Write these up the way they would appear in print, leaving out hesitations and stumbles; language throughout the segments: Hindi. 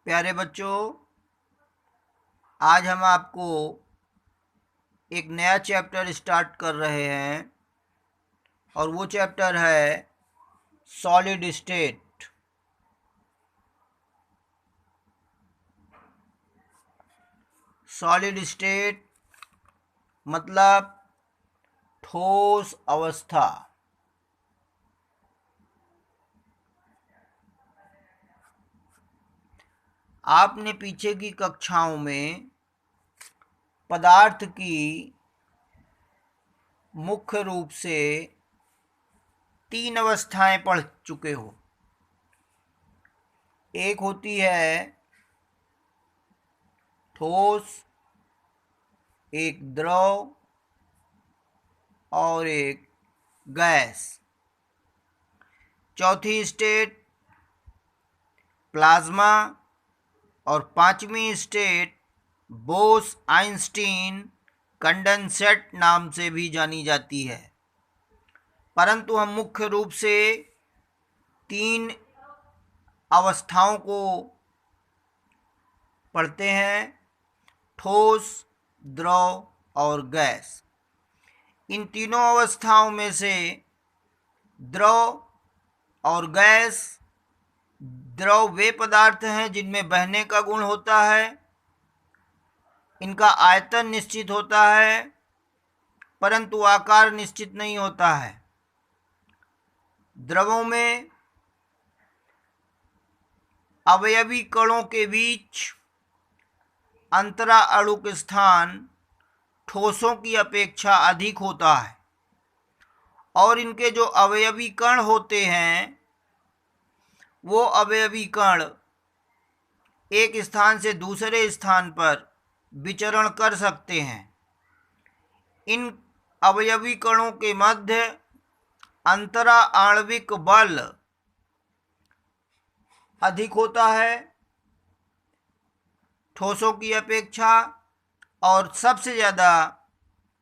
प्यारे बच्चों, आज हम आपको एक नया चैप्टर स्टार्ट कर रहे हैं और वो चैप्टर है सॉलिड स्टेट। सॉलिड स्टेट मतलब ठोस अवस्था। आपने पीछे की कक्षाओं में पदार्थ की मुख्य रूप से 3 अवस्थाएं पढ़ चुके हो। एक होती है ठोस, एक द्रव और एक गैस। चौथी स्टेट प्लाज्मा और पांचवी स्टेट बोस-आइंस्टीन कंडेंसेट नाम से भी जानी जाती है। परंतु हम मुख्य रूप से 3 अवस्थाओं को पढ़ते हैं, ठोस, द्रव और गैस। इन तीनों अवस्थाओं में से द्रव और गैस, द्रव वे पदार्थ हैं जिनमें बहने का गुण होता है, इनका आयतन निश्चित होता है परंतु आकार निश्चित नहीं होता है। द्रवों में अवयवी कणों के बीच अंतरा अणुक स्थान ठोसों की अपेक्षा अधिक होता है और इनके जो अवयवी कण होते हैं वो अवयवी कण एक स्थान से दूसरे स्थान पर विचरण कर सकते हैं। इन अवयवी कणों के मध्य अंतरा आणविक बल अधिक होता है ठोसों की अपेक्षा, और सबसे ज़्यादा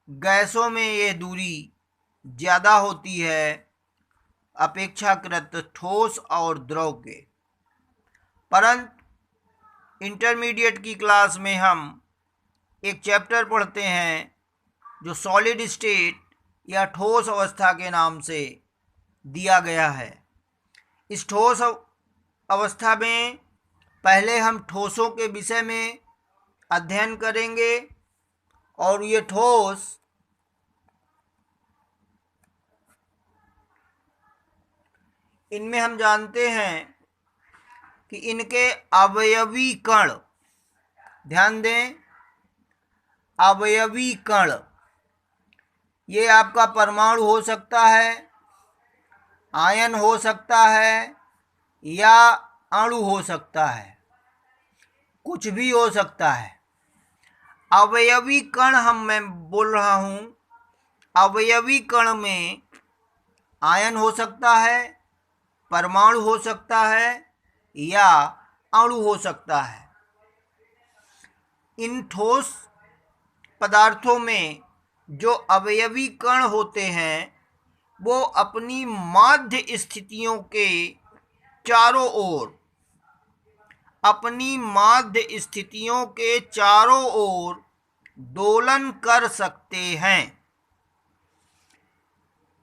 गैसों में ये दूरी ज़्यादा होती है अपेक्षाकृत ठोस और द्रव के। परंतु इंटरमीडिएट की क्लास में हम एक चैप्टर पढ़ते हैं जो सॉलिड स्टेट या ठोस अवस्था के नाम से दिया गया है। इस ठोस अवस्था में पहले हम ठोसों के विषय में अध्ययन करेंगे और ये ठोस इनमें हम जानते हैं कि इनके अवयवी कण, ध्यान दें, अवयवी कण, ये आपका परमाणु हो सकता है, आयन हो सकता है या अणु हो सकता है, कुछ भी हो सकता है। अवयवी कण मैं बोल रहा हूं, अवयवी कण में आयन हो सकता है, परमाणु हो सकता है या अणु हो सकता है। इन ठोस पदार्थों में जो अवयवी कण होते हैं वो अपनी माध्य स्थितियों के चारों ओर, अपनी माध्य स्थितियों के चारों ओर दोलन कर सकते हैं।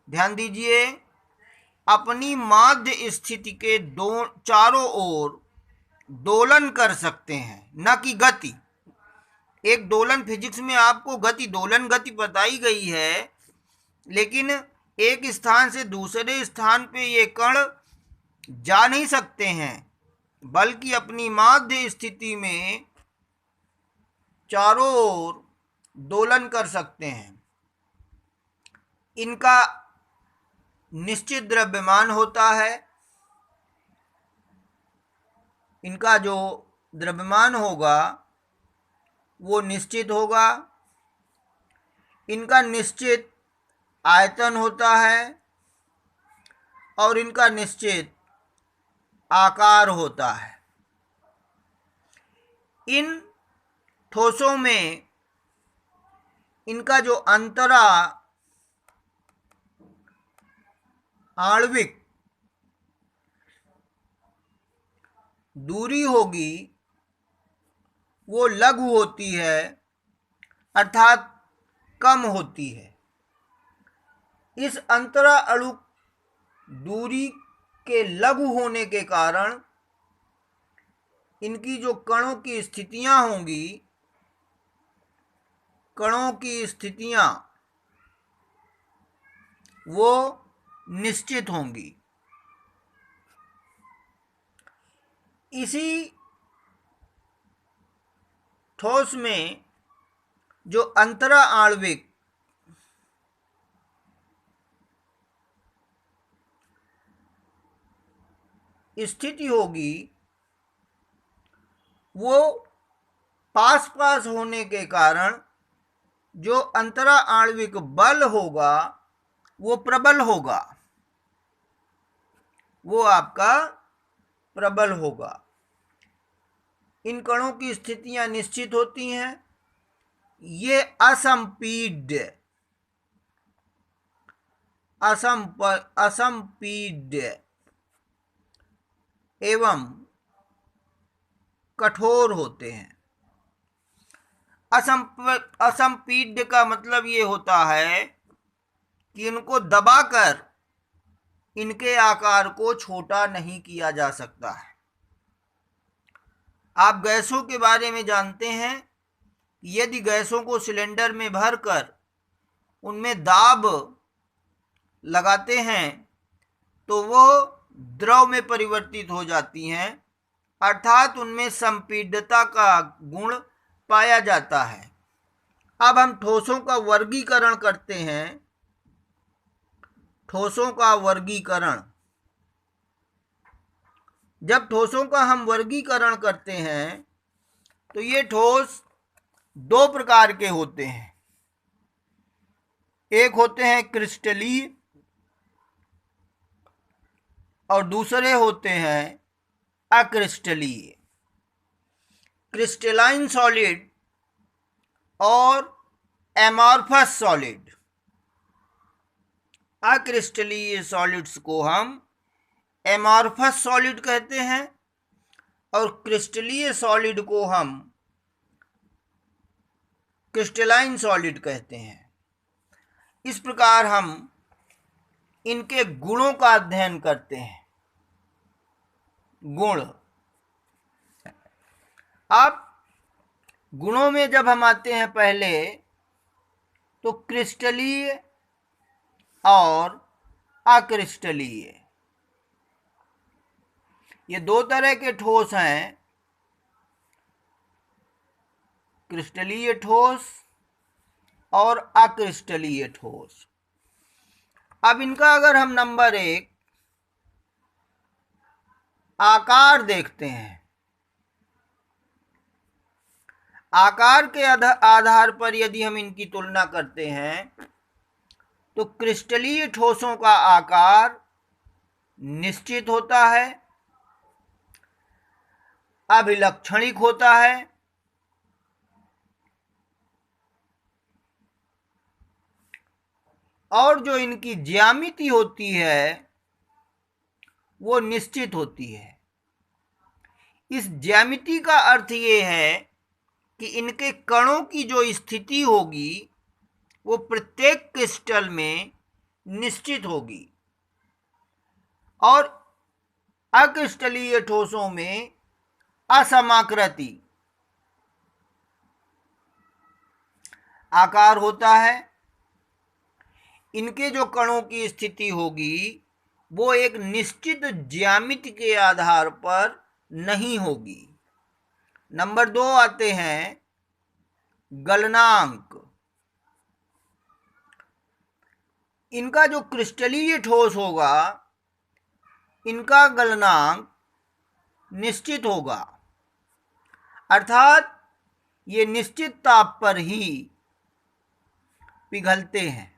ध्यान दीजिए, अपनी माध्य स्थिति के चारों ओर दोलन कर सकते हैं, न कि गति। एक दोलन, फिजिक्स में आपको गति, दोलन गति बताई गई है, लेकिन एक स्थान से दूसरे स्थान पे ये कण जा नहीं सकते हैं बल्कि अपनी माध्य स्थिति में चारों ओर दोलन कर सकते हैं। इनका निश्चित द्रव्यमान होता है, इनका जो द्रव्यमान होगा वो निश्चित होगा, इनका निश्चित आयतन होता है और इनका निश्चित आकार होता है। इन ठोसों में इनका जो अंतरा आणविक दूरी होगी वो लघु होती है, अर्थात कम होती है। इस अंतरा अणु दूरी के लघु होने के कारण इनकी जो कणों की स्थितियां होंगी, कणों की स्थितियां वो निश्चित होंगी। इसी ठोस में जो अंतरा आणविक स्थिति होगी, वो पास पास होने के कारण जो अंतरा आणविक बल होगा वो प्रबल होगा, वो आपका प्रबल होगा। इन कणों की स्थितियां निश्चित होती हैं। ये असंपीड्य एवं कठोर होते हैं। असंपीड्य का मतलब ये होता है कि इनको दबाकर इनके आकार को छोटा नहीं किया जा सकता है। आप गैसों के बारे में जानते हैं, यदि गैसों को सिलेंडर में भरकर उनमें दाब लगाते हैं तो वो द्रव में परिवर्तित हो जाती हैं, अर्थात उनमें संपीड्यता का गुण पाया जाता है। अब हम ठोसों का वर्गीकरण करते हैं। ठोसों का वर्गीकरण, जब ठोसों का हम वर्गीकरण करते हैं तो ये ठोस दो प्रकार के होते हैं। एक होते हैं क्रिस्टलीय और दूसरे होते हैं अक्रिस्टलीय। क्रिस्टलाइन सॉलिड और एमॉर्फस सॉलिड। अक्रिस्टलीय सॉलिड्स को हम एमॉर्फस सॉलिड कहते हैं और क्रिस्टलीय सॉलिड को हम क्रिस्टलाइन सॉलिड कहते हैं। इस प्रकार हम इनके गुणों का अध्ययन करते हैं। गुण, अब गुणों में जब हम आते हैं पहले तो क्रिस्टलीय और अक्रिस्टलीय, ये दो तरह के ठोस हैं, क्रिस्टलीय ठोस और अक्रिस्टलीय ठोस। अब इनका अगर हम नंबर 1 आकार देखते हैं, आकार के आधार पर यदि हम इनकी तुलना करते हैं तो क्रिस्टलीय ठोसों का आकार निश्चित होता है, अभिलक्षणिक होता है, और जो इनकी ज्यामिति होती है वो निश्चित होती है। इस ज्यामिति का अर्थ ये है कि इनके कणों की जो स्थिति होगी वो प्रत्येक क्रिस्टल में निश्चित होगी, और अक्रिस्टलीय ठोसों में असमाकृति आकार होता है। इनके जो कणों की स्थिति होगी वो एक निश्चित ज्यामिति के आधार पर नहीं होगी। नंबर 2 आते हैं गलनांक। इनका जो क्रिस्टलीय ठोस होगा इनका गलनांक निश्चित होगा, अर्थात ये निश्चित ताप पर ही पिघलते हैं।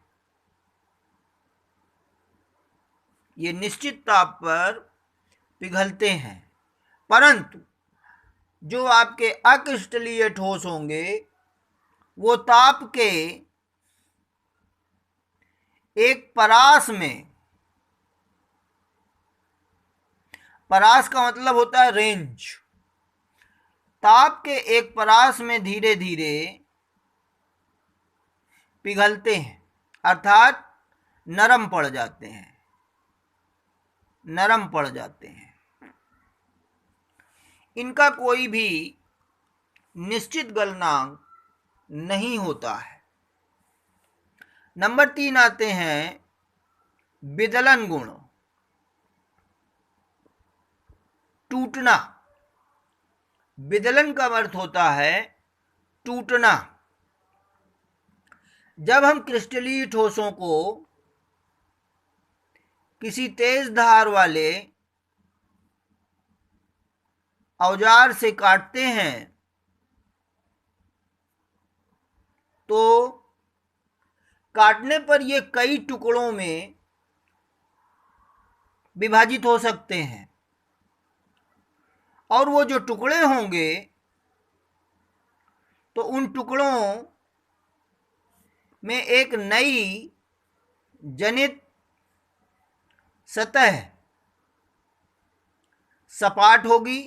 ये निश्चित ताप पर पिघलते हैं, परंतु जो आपके अक्रिस्टलीय ठोस होंगे वो ताप के एक परास में, परास का मतलब होता है रेंज, ताप के एक परास में धीरे धीरे पिघलते हैं, अर्थात नरम पड़ जाते हैं, नरम पड़ जाते हैं। इनका कोई भी निश्चित गलनांक नहीं होता है। नंबर 3 आते हैं विदलन गुण, टूटना। विदलन का अर्थ होता है टूटना। जब हम क्रिस्टलीय ठोसों को किसी तेज धार वाले औजार से काटते हैं तो काटने पर ये कई टुकड़ों में विभाजित हो सकते हैं, और वो जो टुकड़े होंगे तो उन टुकड़ों में एक नई जनित सतह सपाट होगी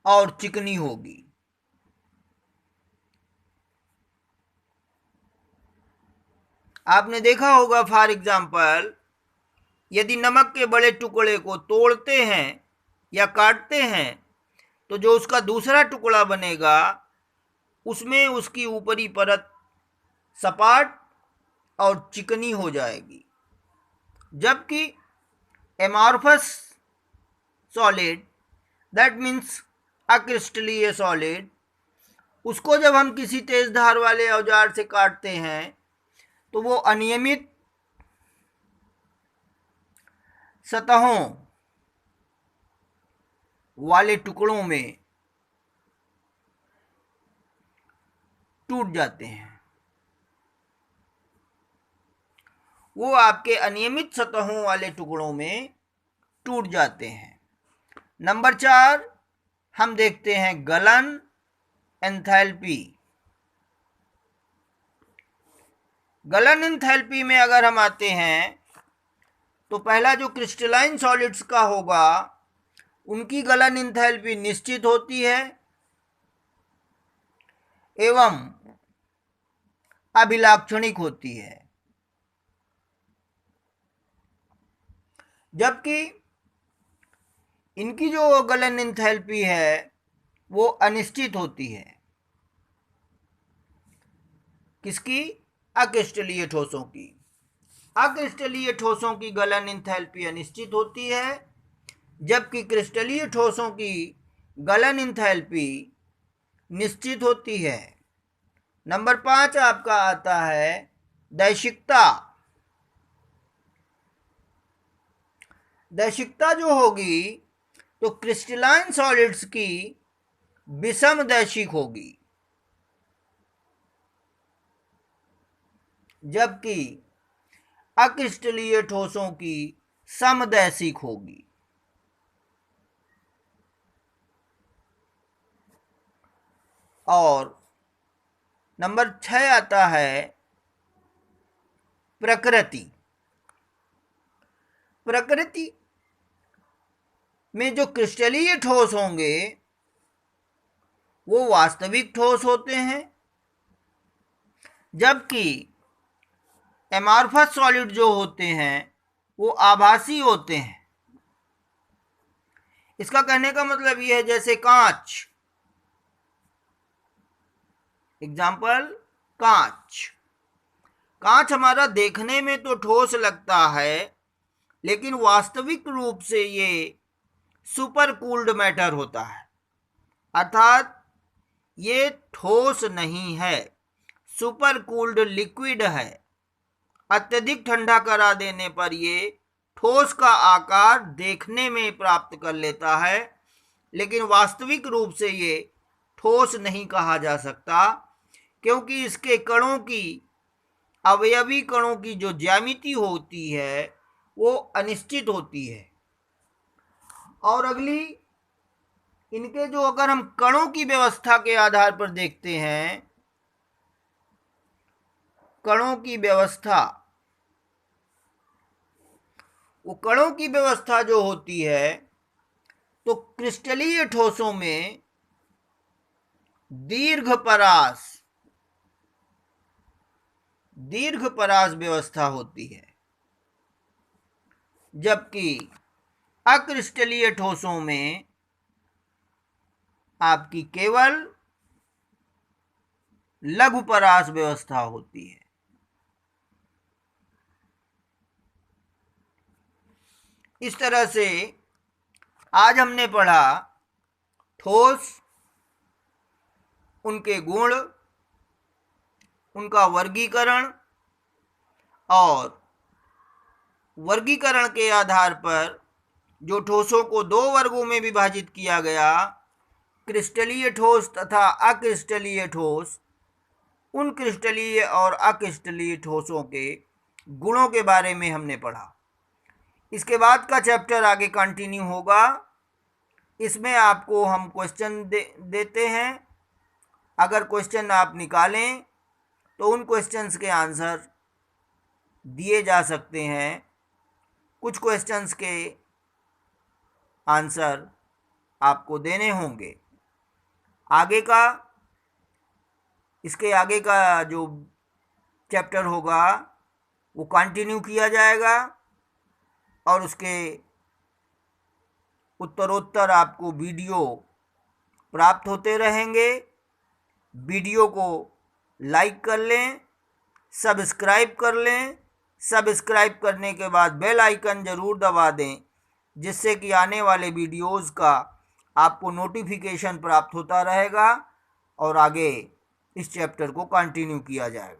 और चिकनी होगी। आपने देखा होगा, फॉर एग्जाम्पल, यदि नमक के बड़े टुकड़े को तोड़ते हैं या काटते हैं तो जो उसका दूसरा टुकड़ा बनेगा उसमें उसकी ऊपरी परत सपाट और चिकनी हो जाएगी, जबकि एमॉर्फस सॉलिड, दैट मीन्स अक्रिस्टलीय सॉलिड, उसको जब हम किसी तेज धार वाले औजार से काटते हैं तो वो अनियमित सतहों वाले टुकड़ों में टूट जाते हैं। वो आपके अनियमित सतहों वाले टुकड़ों में टूट जाते हैं। नंबर 4 हम देखते हैं गलन एंथैल्पी। गलन एंथैल्पी में अगर हम आते हैं तो पहला जो क्रिस्टलाइन सॉलिड्स का होगा उनकी गलन एंथैल्पी निश्चित होती है एवं अभिलाक्षणिक होती है, जबकि इनकी जो गलन एंथैल्पी है वो अनिश्चित होती है। किसकी? अक्रिस्टलीय ठोसों की। अक्रिस्टलीय ठोसों की गलन एंथैल्पी अनिश्चित होती है, जबकि क्रिस्टलीय ठोसों की गलन एंथैल्पी निश्चित होती है। नंबर 5 आपका आता है दैशिकता। दैशिकता जो होगी तो क्रिस्टलाइन सॉलिड्स की विषम दैशिक होगी, जबकि अक्रिस्टलीय ठोसों की समदैशिक होगी। और नंबर 6 आता है प्रकृति। प्रकृति में जो क्रिस्टलीय ठोस होंगे वो वास्तविक ठोस होते हैं, जबकि एमॉर्फस सॉलिड जो होते हैं वो आभासी होते हैं। इसका कहने का मतलब ये है जैसे कांच, एग्जाम्पल कांच। कांच हमारा देखने में तो ठोस लगता है, लेकिन वास्तविक रूप से ये सुपर कूल्ड मैटर होता है, अर्थात ये ठोस नहीं है, सुपर कूल्ड लिक्विड है। अत्यधिक ठंडा करा देने पर ये ठोस का आकार देखने में प्राप्त कर लेता है, लेकिन वास्तविक रूप से ये ठोस नहीं कहा जा सकता, क्योंकि इसके कणों की, अवयवी कणों की जो ज्यामिति होती है वो अनिश्चित होती है। और अगली, इनके जो अगर हम कणों की व्यवस्था के आधार पर देखते हैं, कणों की व्यवस्था, वो कणों की व्यवस्था जो होती है तो क्रिस्टलीय ठोसों में दीर्घ परास व्यवस्था होती है, जबकि अक्रिस्टलीय ठोसों में आपकी केवल लघु परास व्यवस्था होती है। इस तरह से आज हमने पढ़ा ठोस, उनके गुण, उनका वर्गीकरण, और वर्गीकरण के आधार पर जो ठोसों को दो वर्गों में विभाजित किया गया, क्रिस्टलीय ठोस तथा अक्रिस्टलीय ठोस, उन क्रिस्टलीय और अक्रिस्टलीय ठोसों के गुणों के बारे में हमने पढ़ा। इसके बाद का चैप्टर आगे कंटिन्यू होगा। इसमें आपको हम क्वेश्चन देते हैं। अगर क्वेश्चन आप निकालें तो उन क्वेश्चंस के आंसर दिए जा सकते हैं। कुछ क्वेश्चंस के आंसर आपको देने होंगे। इसके आगे का जो चैप्टर होगा वो कंटिन्यू किया जाएगा और उसके उत्तरोत्तर आपको वीडियो प्राप्त होते रहेंगे। वीडियो को लाइक कर लें, सब्सक्राइब कर लें। सब्सक्राइब करने के बाद बेल आइकन ज़रूर दबा दें, जिससे कि आने वाले वीडियोज़ का आपको नोटिफिकेशन प्राप्त होता रहेगा और आगे इस चैप्टर को कंटिन्यू किया जाएगा।